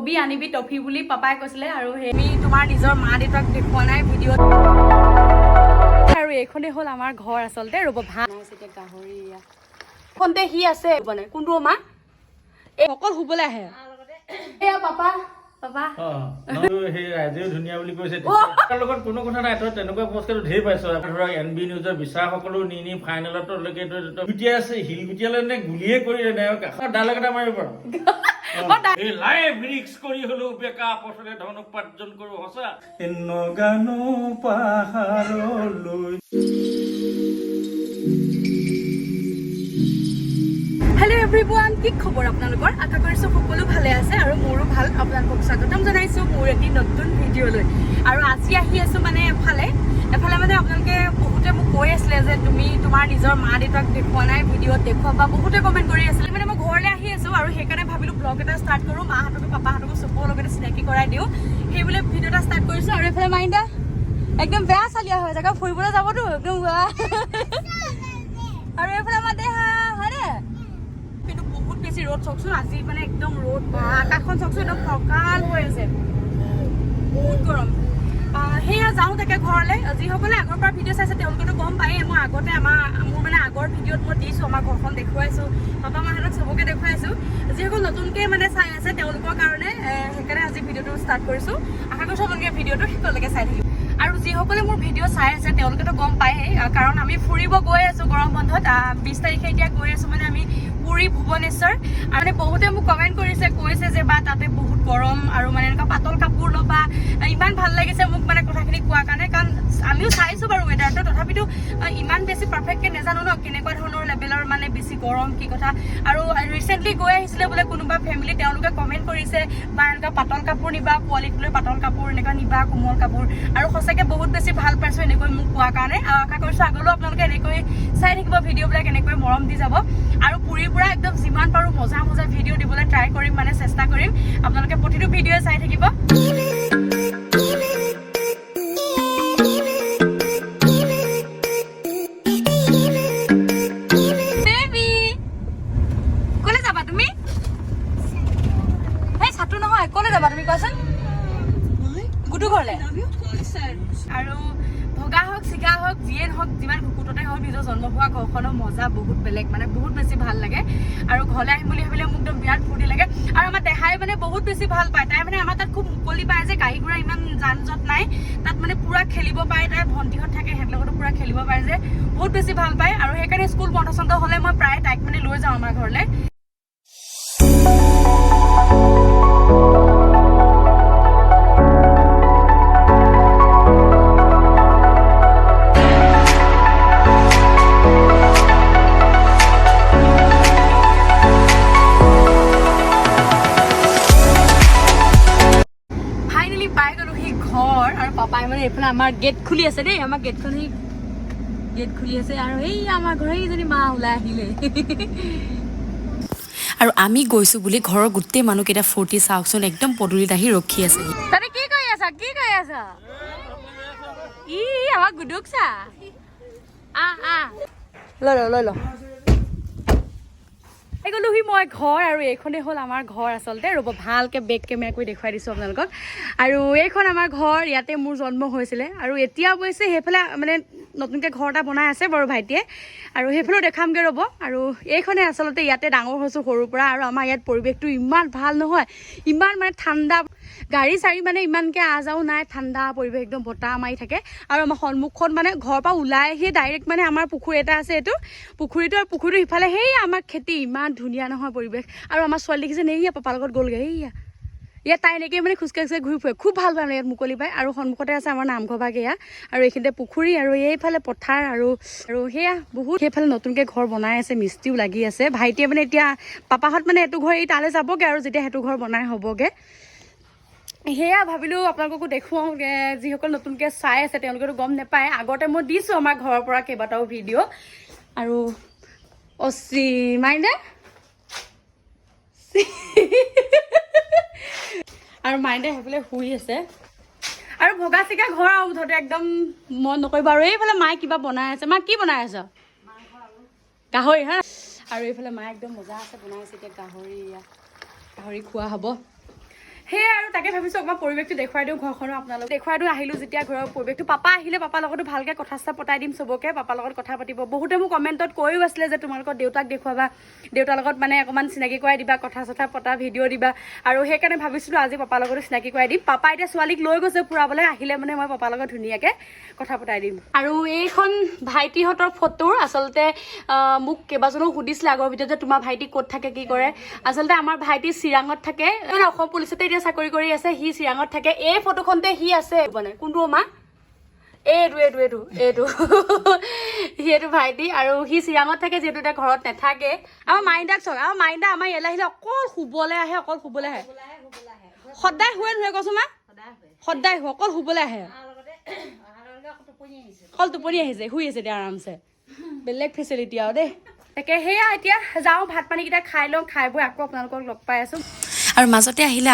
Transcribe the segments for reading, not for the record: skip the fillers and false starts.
ছবি আনিবি টফি বুলি পাপাই কৈছিলে আৰু হেমি তোমাৰ নিজৰ মা দেউতাক দেখুৱা নাই ভিডিঅ'ত আৰু এইখনে হ'ল আমাৰ ঘৰ আচলতে ৰ'ব ভাত এতিয়া গাহৰি এখনতে সি আছে মানে কোনটো মা এই অকল শুবলৈ আহে এয়া পাপা পাপা সেই ৰাইজেও ধুনীয়া বুলি কৈছে তাৰ লগত কোনো কথা নাই তই তেনেকুৱা পুৰস্কাৰটো ঢেৰ পাইছ ধৰক NB নিউজৰ বিচাৰকসকলো নি ফাইনেলতলৈকে গুটিয়াই আছে শিলগুটিয়ালে নে গুলিয়ে কৰি নে কাষৰ ডাইলগ এটা মাৰিব পাৰ লাইভ ৰিক্স কৰি হলেও বেকা পথৰে ধন উপাৰ্জন কৰো সঁচা নগানো পাহাৰলৈ হেল্ল' এভৰিৱান কি খবৰ আপোনালোকৰ আশা কৰিছোঁ সকলো ভালে আছে আৰু মোৰো ভাল আপোনালোকক স্বাগতম জনাইছোঁ মোৰ এটি নতুন ভিডিঅ'লৈ আৰু আজি আহি আছোঁ মানে এফালে মানে আপোনালোকে বহুতে মোক কৈ আছিলে যে তুমি তোমাৰ নিজৰ মা দেউতাক দেখুৱা নাই ভিডিঅ'ত দেখুৱা বা বহুতে কমেণ্ট কৰি আছিলে মানে মই ঘৰলৈ আহি আছোঁ আৰু সেইকাৰণে ভাবিলোঁ ব্লগ এটা ষ্টাৰ্ট কৰোঁ মাহঁতকো পাপাহঁতকো চবৰ লগতে চিনাকি কৰাই দিওঁ সেই বোলে ভিডিঅ' এটা ষ্টাৰ্ট কৰিছোঁ আৰু এইফালে মাইণ্ডা একদম বেয়া চালিয়া হয় জেগা ফুৰিবলৈ যাবতো একদম আৰু এইফালে আমাৰ দেহা হয়নে কিন্তু বহুত বেছি ৰ'দ চাওকচোন আজি মানে একদম ৰ'দ আকাশখন চাওকচোন একদম ফৰকাল হৈ আছে বহুত গৰম সেয়া যাওঁ তাকে ঘৰলৈ যিসকলে আগৰ পৰা ভিডিঅ' চাইছে তেওঁলোকেতো গম পায়েই মই আগতে মোৰ মানে আগৰ ভিডিঅ'ত মই দিছোঁ আমাৰ ঘৰখন দেখুৱাইছোঁ পাপা মাহঁতক চবকে দেখুৱাইছোঁ যিসকল নতুনকৈ মানে চাই আছে তেওঁলোকৰ কাৰণে সেইকাৰণে আজি ভিডিঅ'টো ষ্টাৰ্ট কৰিছোঁ আশা কৰিছোঁ আপোনালোকে ভিডিঅ'টো শেষলৈকে চাই থাকিব আৰু যিসকলে মোৰ ভিডিঅ' চাই আছে তেওঁলোকেতো গম পায়েই কাৰণ আমি ফুৰিব গৈ আছোঁ গৰম বন্ধত 20 তাৰিখে এতিয়া গৈ আছোঁ মানে আমি পুৰী ভুৱনেশ্বৰ আৰু মানে বহুতে মোক কমেণ্ট কৈছে যে বা তাতে বহুত গৰম আৰু মানে এনেকুৱা পাতল কাপোৰ ল'বা ইমান ভাল লাগিছে মোক মানে কথাখিনি কোৱাৰ কাৰণে কাৰণ আমিও চাইছোঁ বাৰু ৱেডাৰটো তথাপিতো ইমান বেছি পাৰফেক্টকৈ নাজানো ন কেনেকুৱা ধৰণৰ লেভেলৰ মানে বেছি গৰম কি কথা আৰু ৰিচেণ্টলি গৈ আহিছিলে বোলে কোনোবা ফেমিলি তেওঁলোকে কমেণ্ট কৰিছে বা এনেকুৱা পাতল কাপোৰ নিবা পোৱালিক লৈ পাতল কাপোৰ এনেকুৱা নিবা কোমল কাপোৰ আৰু সঁচাকৈ বহুত বেছি ভাল পাইছোঁ এনেকৈ মোক কোৱাৰ কাৰণে আশা কৰিছোঁ আগলৈও আপোনালোকে এনেকৈ চাই থাকিব ভিডিঅ'বিলাক এনেকৈ মৰম দি যাব আৰু পুৰীৰ পৰা একদম যিমান পাৰোঁ মজা ভিডিঅ' দিবলৈ ট্ৰাই কৰিম মানে চেষ্টা কৰিম আপোনালোকে প্ৰতিটো ভিডিঅ' চাই থাকিব আৰু ভগা হওক চিগা হওক যিয়ে হওক যিমান ঘুকুটতে হওক নিজৰ জন্ম হোৱা ঘৰখনৰ মজা বহুত বেলেগ মানে বহুত বেছি ভাল লাগে আৰু ঘৰলৈ আহিম বুলি ভাবিলে মোক একদম বিৰাট ফূৰ্তি লাগে আৰু আমাৰ দেহাই মানে বহুত বেছি ভাল পায় তাই মানে আমাৰ তাত খুব মুকলি পায় যে গাড়ী ঘোঁৰা ইমান যান জঁট নাই তাত মানে পুৰা খেলিব পাৰে তাই ভণ্টিহঁত থাকে সিহঁতৰ লগতো পুৰা খেলিব পাৰে যে বহুত বেছি ভাল পায় আৰু সেইকাৰণে স্কুল বন্ধ চন্ধ হ'লে মই প্ৰায় তাইক মানে লৈ যাওঁ আমাৰ ঘৰলৈ পাপাই মানে এইফালে আমাৰ গেট খুলি আছে দেই আমাৰ গেটখন গেট খুলি আছে আৰু এই আমাৰ ঘৰৰ এইজনী মা ওলাই আহিলে আৰু আমি গৈছো বুলি ঘৰৰ গোটেই মানুহকেইটা ফূৰ্তি চাওকচোন একদম পদূলিত আহি ৰখি আছে তাতে কি কৰি আছা ই আমাৰ গুডুক চা লৈ ল গ'লোহি মই ঘৰ আৰু এইখনে হ'ল আমাৰ ঘৰ আচলতে ৰ'ব ভালকৈ বেক কেমেৰা কৰি দেখুৱাই দিছোঁ আপোনালোকক আৰু এইখন আমাৰ ঘৰ ইয়াতে মোৰ জন্ম হৈছিলে আৰু এতিয়া অৱশ্যে সেইফালে মানে নতুনকৈ ঘৰ এটা বনাই আছে বাৰু ভাইটিয়ে আৰু সেইফালেও দেখামগৈ ৰ'ব আৰু এইখনে আচলতে ইয়াতে ডাঙৰ হৈছোঁ সৰুৰ পৰা আৰু আমাৰ ইয়াত পৰিৱেশটো ইমান ভাল নহয় ইমান মানে ঠাণ্ডা গাড়ী চাড়ী মানে ইমানকৈ আহ যাও নাই ঠাণ্ডা পৰিৱেশ একদম বতাহ মাৰি থাকে আৰু আমাৰ সন্মুখত মানে ঘৰৰ পৰা ওলাই আহি ডাইৰেক্ট মানে আমাৰ পুখুৰী এটা আছে এইটো পুখুৰীটো সিফালে সেই আমাৰ খেতি ইমান ধুনীয়া নহয় পৰিৱেশ আৰু আমাৰ ছোৱালী দেখিছে নেইয়া পাপাৰ লগত গ'লগৈ ইয়াত তাই এনেকৈ মানে খোজকাঢ়ি ঘূৰি ফুৰে খুব ভাল পায় মানে ইয়াত মুকলি পায় আৰু সন্মুখতে আছে আমাৰ নামঘৰ ভাগ এয়া আৰু এইখিনিতে পুখুৰী আৰু এইফালে পথাৰ আৰু সেয়া বহুত সেইফালে নতুনকৈ ঘৰ বনাই আছে মিস্ত্ৰীও লাগি আছে ভাইটিয়ে মানে এতিয়া পাপাহঁত মানে এইটো ঘৰ তালৈ যাবগৈ আৰু যেতিয়া সেইটো ঘৰ বনাই হ'বগৈ সেয়া ভাবিলোঁ আপোনালোককো দেখুৱাওঁগৈ যিসকল নতুনকৈ চাই আছে তেওঁলোকেতো গম নাপায় আগতে মই দিছোঁ আমাৰ ঘৰৰ পৰা কেইবাটাও ভিডিঅ' আৰু অচি মাইণ্ডে আৰু মাইণ্ডে সেইফালে শুই আছে আৰু ভগা চিগা ঘৰ আৰু মুঠতে একদম মন নকৰিব আৰু এইফালে মায়ে কিবা বনাই আছে মা কি বনাই আছ গাহৰি হা আৰু এইফালে মায়ে একদম মজা আছে বনাই আছে এতিয়া গাহৰি খোৱা হ'ব সেই তাকে ভাবিছোঁ অকণমান পৰিৱেশটো দেখুৱাই দিওঁ ঘৰখনো আপোনালোক দেখুৱাই দিওঁ আহিলোঁ যেতিয়া ঘৰৰ পৰিৱেশটো পাপা আহিলে পাপাৰ লগতো ভালকৈ কথা চথা পতাই দিম চবকে পাপাৰ লগত কথা পাতিব বহুতে মোক কমেণ্টত কৈও আছিলে যে তোমালোকৰ দেউতাক দেখুৱাবা দেউতাৰ লগত মানে অকণমান চিনাকি কৰাই দিবা কথা চথা পতা ভিডিঅ' দিবা আৰু সেইকাৰণে ভাবিছিলোঁ আজি পাপাৰ লগতো চিনাকি কৰাই দিম পাপা এতিয়া ছোৱালীক লৈ গৈছে ফুৰাবলৈ আহিলে মানে মই পাপাৰ লগত ধুনীয়াকৈ কথা পতাই দিম আৰু এইখন ভাইটিহঁতৰ ফটো আচলতে মোক কেইবাজনো সুধিছিলে আগৰ ভিতৰত যে তোমাৰ ভাইটি ক'ত থাকে কি কৰে আচলতে আমাৰ ভাইটি চিৰাঙত থাকে অসম পুলিচতে এতিয়া চাকৰি কৰি আছে সি চিৰাঙত থাকে এই ফটোখনতে সি আছে মানে কোনটো মা এইটো সেইটো ভাইটি আৰু সি চিৰাঙত থাকে যিহেতু এতিয়া ঘৰত নাথাকে আমাৰ মাইনাক চাওক আমাৰ মাইনা আমাৰ ইয়ালৈ আহিলে অকল শুবলৈ আহে সদায় শুৱে নহয় কৈছো মা সদায় শুৱে অকল শুবলৈ আহে অকল টোপনি আহিছে শুই আছে এতিয়া আৰামছে বেলেগ ফেচিলিটি আৰু দেই তাকে সেয়া এতিয়া যাওঁ ভাত পানীকেইটা খাই লওঁ খাই বৈ আকৌ আপোনালোকক লগ পাই আছোঁ আৰু মাজতে আহিলে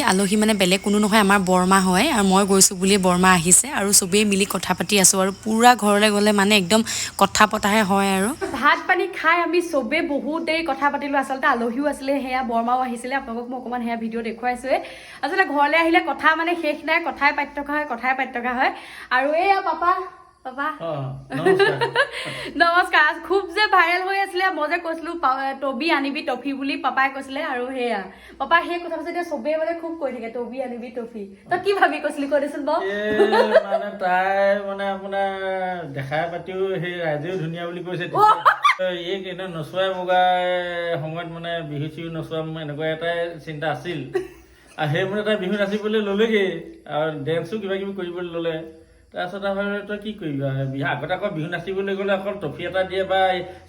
আলহী মানে বেলেগ কোনো নহয় আমাৰ বৰমা হয় আৰু মই গৈছোঁ বুলিয়ে বৰমা আহিছে আৰু চবেই মিলি কথা পাতি আছোঁ আৰু পুৰা ঘৰলৈ গ'লে মানে একদম কথা পতাহে হয় আৰু ভাত পানী খাই আমি চবেই বহুত দেৰি কথা পাতিলোঁ আচলতে আলহীও আছিলে সেয়া বৰমাও আহিছিলে আপোনালোকক মই অকণমান সেয়া ভিডিঅ' দেখুৱাইছোৱে আচলতে ঘৰলৈ আহিলে কথা মানে শেষ নাই কথাই পাতি থকা হয় আৰু এয়া পাপা নমস্কাৰ খুব যে ভাইৰেল হৈ আছিলে মই যে কৈছিলো টবি আনিবি টফি বুলি পাপাই কৈছিলে আৰু সেয়া পাপা সেই কথা এতিয়া চবেই মানে খুব কৈ থাকে টবি আনিবি টফি তই কি ভাবি কৈছিলি কৈ দেচোন বাৰু মানে তাই মানে আপোনাৰ দেখাই পাতিও সেই ৰাইজেও ধুনীয়া বুলি কৈছে এই কিন্তু নচুৱাই বগাই সময়ত মানে বিহু চিহু নচুৱাম এনেকুৱা এটাই চিন্তা আছিল আৰু সেই মানে তাই বিহু নাচিবলৈ ল'লেগৈ আৰু ডেন্সো কিবা কিবি কৰিবলৈ ল'লে তাৰপিছত আৰু তই কি কৰিবি বিহু আগতে আকৌ বিহু নাচিবলৈ গ'লে অকল টফি এটা দিয়ে বা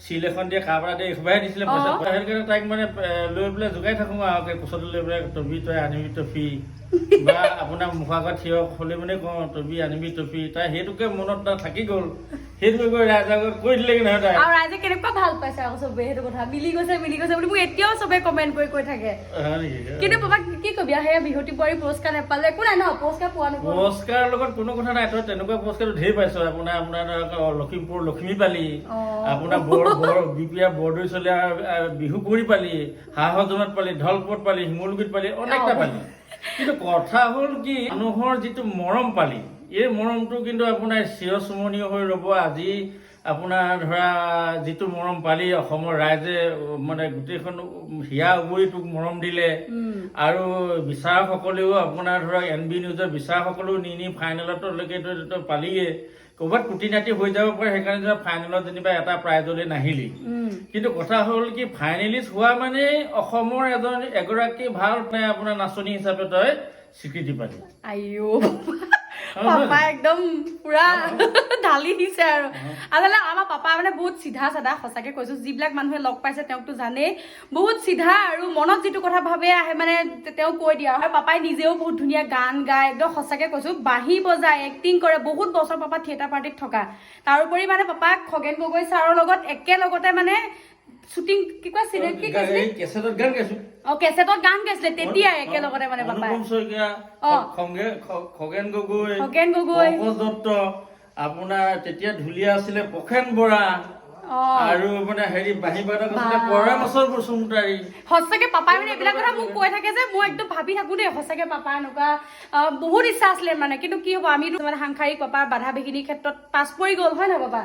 চিল এখন দিয়ে কাপ এটা দিয়ে এইসোপাহে দিছিলে পইচা সেইকাৰণে তাইক মানে লৈ পেলাই জোগাই থাকোঁ আৰু কোচত লৈ পেলাই টফি তই আনিবি টফি বা আপোনাৰ মুখৰ আগত থিয় হ'লে মানে কওঁ টফি আনিবি টফি তাই সেইটোকে মনত থাকি গ'ল সেইটো গৈ ৰাইজক কৈ দিলেগৈ নহয় তাই আৰু ৰাইজে কেনেকুৱা ভাল পাইছে আকৌ চবেই সেইটো কথা মিলি গৈছে বুলি মোক এতিয়াও চবেই কমেণ্ট কৰি কৈ থাকে কিন্তু পাপা কি কবি আৰু সেয়া বিহুতি বোৱাৰী পুৰস্কাৰ নাপালে একো নাই ন পুৰস্কাৰ পোৱা নোপোৱা পুৰস্কাৰৰ লগত কোনো কথা নাই তই তেনেকুৱা পুৰস্কাৰটো ধেৰ পাইছ আপোনাৰ লখিমপুৰ লখিমী পালি আপোনাৰ বিপিয়া বৰদৈ চলীয়া বিহু কুঁৱৰী পালি হাঁহজনত পালি ঢলপুৰত পালি শিমলুগুৰিত পালি অনেকটা পালি কিন্তু কথা হ'ল কি মানুহৰ যিটো মৰম পালি এই মৰমটো কিন্তু আপোনাৰ চিৰস্মৰণীয় হৈ ৰ'ব আজি আপোনাৰ ধৰা যিটো মৰম পালি অসমৰ ৰাইজে মানে গোটেইখন হিয়া উবৰি তোক মৰম দিলে আৰু বিচাৰকসকলেও আপোনাৰ ধৰক NB নিউজৰ বিচাৰকসকলেও নি ফাইনেলতলৈকে পালিয়ে ক'ৰবাত কুটি নাটি হৈ যাব পাৰে সেইকাৰণে যেনিবা ফাইনেলত যেনিবা এটা প্ৰাইজলৈ নাহিলি কিন্তু কথা হ'ল কি ফাইনেলিষ্ট হোৱা মানে অসমৰ এগৰাকী ভাল আপোনাৰ নাচনী হিচাপে তই স্বীকৃতি পালি পাপা একদম পুৰা ঢালি দিছে আৰু আচলতে আমাৰ পাপা মানে বহুত চিধা চাধা সঁচাকে কৈছো যিবিলাক মানুহে লগ পাইছে তেওঁকতো জানেই বহুত চিধা আৰু মনত যিটো কথা ভাবে আহে মানে তেওঁ কৈ দিয়ে আৰু পাপাই নিজেও বহুত ধুনীয়া গান গায় একদম সঁচাকে কৈছো বাঁহী বজায় এক্টিং কৰে বহুত বছৰ পাপা থিয়েটাৰ পাৰ্টিত থকা তাৰোপৰি মানে পাপাক খগেন গগৈ ছাৰৰ লগত একেলগতে মানে শুটিং কি কয় কি কৈছিলে কেছেটত গান গাইছো কেছেটত গান গাইছিলে তেতিয়া একেলগতে মানে পাপাই খগেন গগৈ দত্ত আপোনাৰ তেতিয়া ঢুলীয়া আছিলে প্ৰখেন বৰা আৰু মানে হেৰি বাঁহী বাদক আছিলে পৰামৰ্শৰ বসুমতাৰী সঁচাকে পাপাই মানে এইবিলাক কথা মোক কৈ থাকে যে মই একদম ভাবি থাকো দেই সঁচাকে পাপা এনেকুৱা বহুত ইচ্ছা আছিলে মানে কিন্তু কি হ'ব আমিতো মানে সাংসাৰিক পাপাৰ বাধা বিঘিনিৰ ক্ষেত্ৰত পাছ পৰি গ'ল হয় নহয় পাপা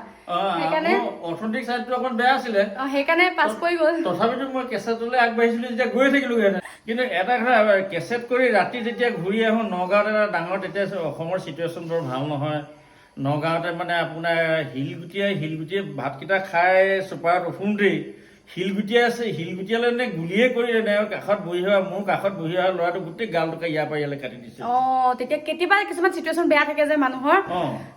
সেইকাৰণে অৰ্থনৈতিক চাইডটো অকণ বেয়া আছিলে সেইকাৰণে পাছ পৰি গ'ল তথাপিতো মই কেছেটলৈ আগবাঢ়িছিলো যেতিয়া গৈ থাকিলো কিন্তু এটা কথা কেছেট কৰি ৰাতি যেতিয়া ঘূৰি আহো নগাঁৱত এটা ডাঙৰ তেতিয়া অসমৰ চিটুৱেশ্যন বৰ ভাল নহয় নগাঁৱতে মানে আপোনাৰ শিলগুটিয়ে ভাতকেইটা খাই চুপাৰত উঠোঁতেই শিলগুটিয়ালৈ নে গুলিয়ে কৰি কাষত বহি অহা মোৰ কাষত বহি অহা ল'ৰাটো গোটেই গালটোকে ইয়াৰ পৰা ইয়ালৈ কাটি দিছে তেতিয়া কেতিয়াবা কিছুমান চিটুৱেশ্যন বেয়া থাকে যে মানুহৰ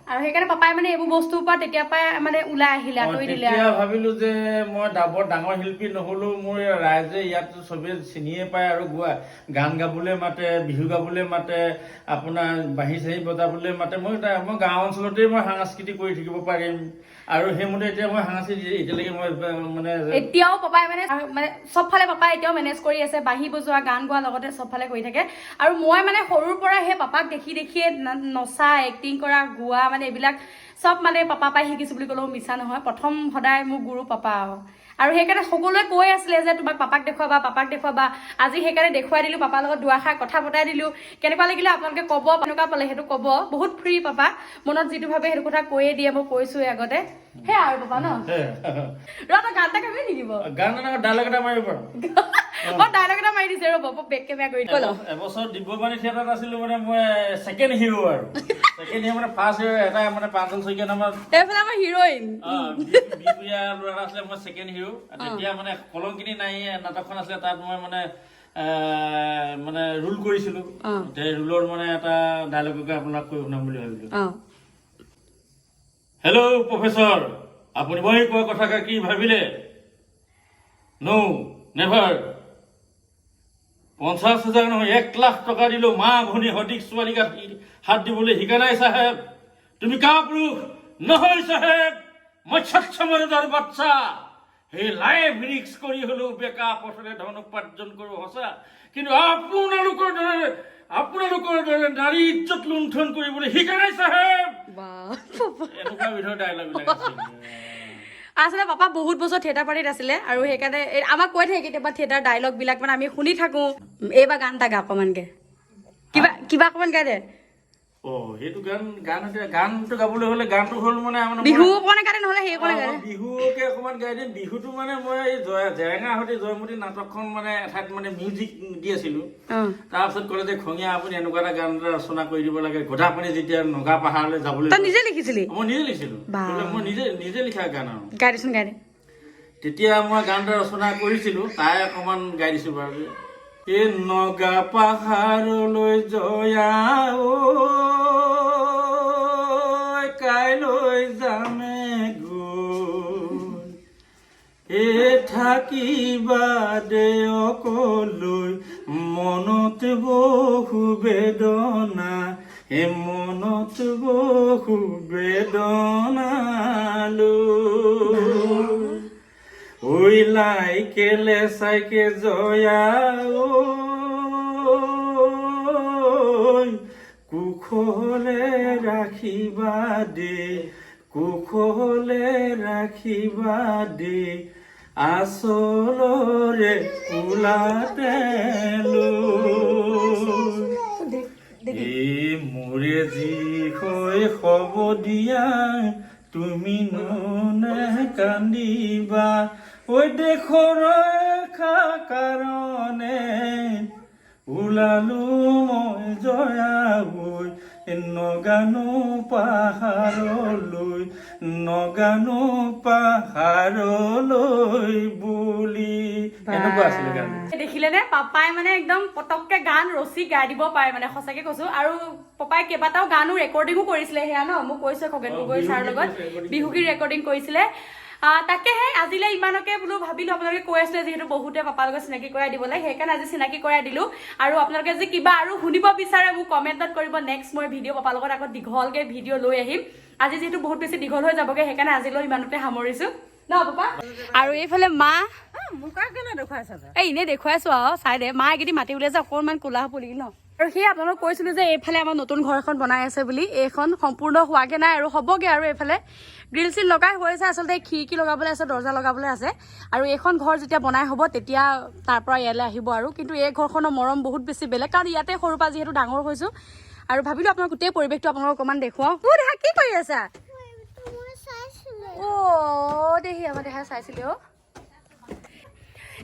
আৰু সেইকাৰণে পাপাই মানে এইবোৰ বস্তুৰ পৰা তেতিয়াৰ পৰাই মানে ওলাই আহিলে আঁতৰি দিলে ভাবিলো যে মই বৰ ডাঙৰ শিল্পী নহলেও মোৰ ৰাইজে ইয়াত চবেই চিনিয়ে পায় আৰু গান গাবলৈ মাতে বিহু গাবলৈ মাতে আপোনাৰ বাঁহী চাহী বজাবলৈ মাতে মই গাঁও অঞ্চলতেই মই সাংস্কৃতিক কৰি থাকিব পাৰিম আৰু সেইমতে এতিয়া মই সাংস্কৃতিক এতিয়ালৈকে মই মানে এতিয়াও পাপাই মানে চবফালে পাপাই এতিয়াও মেনেজ কৰি আছে বাঁহী বজোৱা গান গোৱাৰ লগতে চবফালে কৰি থাকে আৰু মই মানে সৰুৰ পৰা সেই পাপাক দেখিয়ে নচা এক্টিং কৰা গোৱা মানে এইবিলাক চব মানে পাপা পাই শিকিছো বুলি ক'লেও মিছা নহয় প্ৰথম সদায় মোৰ গুৰু পাপা আৰু সেইকাৰণে সকলোৱে কৈ আছিলে যে তোমাক পাপাক দেখুৱাবা আজি সেইকাৰণে দেখুৱাই দিলোঁ পাপাৰ লগত দুআষাৰ কথা পতাই দিলোঁ কেনেকুৱা লাগিলে আপোনালোকে ক'ব কেনেকুৱা পালে সেইটো ক'ব বহুত ফ্ৰী পাপা মনত যিটো ভাবে সেইটো কথা কৈয়ে দিয়ে মই কৈছোৱে আগতে সেয়া আৰু পাপা ন তই গান এটা গাবি নেকি গান ডাইলগ এটা মাৰিব পাৰোঁ মই ডাইলগ এটা মাৰি দিছে ৰ'ব বেক কেমেৰা কৰি কৈ লওঁ এবছৰ দিব্যবাণী থিয়েটাৰত আছিলোঁ মানে মই ছেকেণ্ড হিৰো আৰু ছেকেণ্ড হিৰো মানে ফাৰ্ষ্ট হিৰো এটা মানে প্ৰাঞ্জল শইকীয়া নামৰ এইফালে আমাৰ হিৰইন বিপুৰীয়া ল'ৰা আছিলে মই ছেকেণ্ড হিৰো তেতিয়া মানে কলংকিনী নাই নাটকখন আছিলে তাত মই মানে ৰোল কৰিছিলোঁ ৰোলৰ মানে এটা ডাইলগকে আপোনাক কৈ শুনাম বুলি ভাবিলোঁ হেল্ল' প্ৰফেচৰ আপুনি মই কোৱা কথাষাৰ কি ভাবিলে নো নেভাৰ 50,000 নহয় 1 লাখ টকা দিলেও মা ভনী সঠিক ছোৱালীক হাত দিবলৈ শিকা নাই চাহেব তুমি কাপুৰুষ নহয় চাহেব মই সক্ষমতাৰ বাচ্চা সেই লাইফ ৰিক্স কৰি হলেও বেকা পথৰে ধন উপাৰ্জন কৰোঁ সঁচা কিন্তু আপোনালোকৰ দৰে নাৰী ইজ্জত লুণ্ঠন কৰিবলৈ শিকা নাই চাহেব এনেকুৱা বিধৰ ডাইলগবিলাক আছিল আচলতে পাপা বহুত বছৰ থিয়েটাৰ পাৰ্টিত আছিলে আৰু সেইকাৰণে আমাক কৈ থাকে কেতিয়াবা থিয়েটাৰ ডাইলগবিলাক মানে আমি শুনি থাকোঁ এইবাৰ গান এটা গা অকণমানকৈ কিবা অকণমান গাই দে সেইটো গানটো গাবলৈ হলে গানটো হ'ল মানে বিহু অকণমান গাই দে নহ'লে সেই অকণমান গাই দে বিহুকে অকণমান গাই দিম বিহুটো মানে মই জেৰেঙা সৈতে জয়মতী নাটকখন মানে এঠাইত মানে মিউজিক দি আছিলোঁ তাৰপিছত ক'লে যে খঙীয়া আপুনি এনেকুৱা এটা গান এটা ৰচনা কৰি দিব লাগে গধাপানী যেতিয়া নগা পাহাৰলৈ যাবলৈ তই নিজে লিখিছিলি মই নিজে লিখিছিলোঁ মই নিজে লিখা গান আৰু গাই দেচোন গাই দে তেতিয়া মই গান এটা ৰচনা কৰিছিলোঁ তাই অকণমান গাই দিছোঁ বাৰু এই নগা পাহাৰলৈ জয়া কাইলৈ যামে গৈ থাকিবা দে অকলৈ মনত বহু বেদনা মনত বহু বেদনা ওই লাই কেলে চাইকে জয়া কুশলে ৰাখিবা দে আচলৰে কোলাতে এই মোৰে যি হৈ হব দিয়া তুমি নুনে কান্দিবা ঐ দেশৰ ৰেখা কাৰণে ওলালো মই জয়া হৈ নগানো পাহাৰলৈ বুলি এনেকুৱা আছিলে গান দেখিলে নে পাপাই মানে একদম পটককে গান ৰচি গাই দিব পাৰে মানে সঁচাকে কৈছো আৰু পাপাই কেইবাটাও গানো ৰেকৰ্ডিঙো কৰিছিলে সেয়া ন মোক কৈছে খগেন গগৈ ছাৰৰ লগত বিহুগীত ৰেকৰ্ডিং কৰিছিলে তাকেহে আজিলৈ ইমানকে বোলো ভাবিলো আপোনালোকে কৈ আছিলে যিহেতু বহুতে পাপাৰ লগত চিনাকি কৰাই দিবলৈ সেইকাৰণে আজি চিনাকি কৰাই দিলো আৰু আপোনালোকে যে কিবা আৰু শুনিব বিচাৰে মোক কমেণ্টত কৰিব নেক্সট মই ভিডিঅ' পাপাৰ লগত আকৌ দীঘলকে ভিডিঅ' লৈ আহিম আজি যিহেতু বহুত বেছি দীঘল হৈ যাবগে সেইকাৰণে আজিলৈ ইমানতে সামৰিছো ন পাপা আৰু এইফালে মা এনেই দেখুৱাইছো আৰু চাই দে মা এইকেইদিন মাতি উলিয়াইছে অকণমান কোলা পৰি ন আৰু সেই আপোনালোক কৈছিলো যে এইফালে আমাৰ নতুন ঘৰ এখন বনাই আছে বুলি এইখন সম্পূৰ্ণ হোৱাগে নাই আৰু হ'বগে আৰু এইফালে গ্ৰিল চিল লগাই হৈছে আচলতে খিৰিকী লগাবলৈ আছে দৰ্জা লগাবলৈ আছে আৰু এইখন ঘৰ যেতিয়া বনাই হ'ব তেতিয়া তাৰ পৰা ইয়ালৈ আহিব আৰু কিন্তু এই ঘৰখনৰ মৰম বহুত বেছি বেলেগ কাৰণ ইয়াতে সৰুৰ পৰা যিহেতু ডাঙৰ হৈছো আৰু ভাবিলো আপোনাৰ গোটেই পৰিৱেশটো আপোনালোকক অকণমান দেখুৱাওঁ কি কৰি আছা দেহি আমাৰ দেহাই চাইছিলে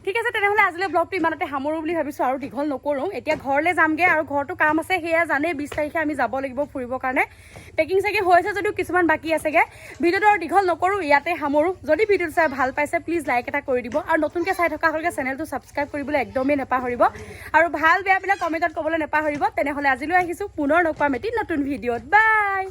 ঠিক আছে তেনেহ'লে আজিলৈ ব্লগটো ইমানতে সামৰোঁ বুলি ভাবিছোঁ আৰু দীঘল নকৰোঁ এতিয়া ঘৰলৈ যামগৈ আৰু ঘৰটো কাম আছে সেয়া জানেই 20 তাৰিখে আমি যাব লাগিব ফুৰিবৰ কাৰণে পেকিং চেকিং হৈছে যদিও কিছুমান বাকী আছেগৈ ভিডিঅ'টো আৰু দীঘল নকৰোঁ ইয়াতে সামৰোঁ যদি ভিডিঅ'টো চাই ভাল পাইছে প্লিজ লাইক এটা কৰি দিব আৰু নতুনকৈ চাই থকাসকলে চেনেলটো ছাবস্ক্ৰাইব কৰিবলৈ একদমেই নাপাহৰিব আৰু ভাল বেয়াবিলাক কমেণ্টত ক'বলৈ নাপাহৰিব তেনেহ'লে আজিলৈ আহিছোঁ পুনৰ লগ পাম এটি নতুন ভিডিঅ'ত বাই